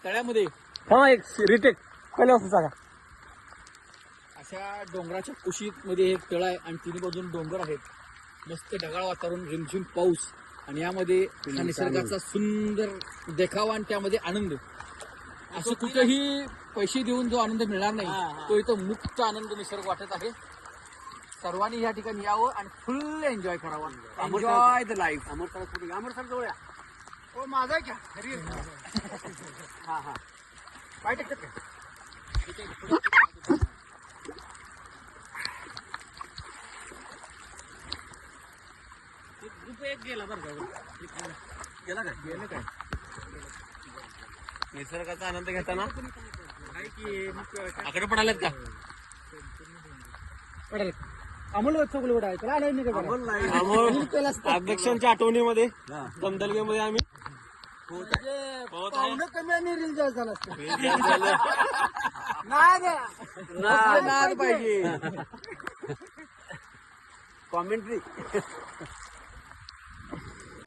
तळ्यामध्ये हा एक रिटेक पहिल्यापासून सांगा. अशा डोंगराच्या कुशीत मध्ये एक तळ आहे आणि तिन्ही बाजून डोंगर आहेत. मस्त ढगाळ वातावरण, रिमझिम पाऊस आणि यामध्ये हा निसर्गाचा सुंदर देखावा आणि त्यामध्ये आनंद. असं कुठेही पैसे देऊन जो आनंद मिळणार नाही तो इथं मुक्त आनंद निसर्ग वाटत आहे. सर्वांनी या ठिकाणी यावं आणि फुल एन्जॉय करावा. Enjoy the life. Amar sir जवळ या. हो माझा घ्या घरी हा हा पाय टेकतात का? ग्रुप एक गेला बरं का. गेला काय? गेलं काय? निसर्गाचा आनंद घेताना आहे की मग आकडे पडालेत का? पडेल. अमोल चौगुले आहे त्याला आलं नाही का बघा? अमोल केलं असतं. अध्यक्षांच्या आठवणीमध्ये दमदलगेमध्ये आम्ही म्हणजे होत पाहुणं कमी आणि रील जास्त झालं असतं. आहे. नाद नाद पाहिजे. कॉमेंट्री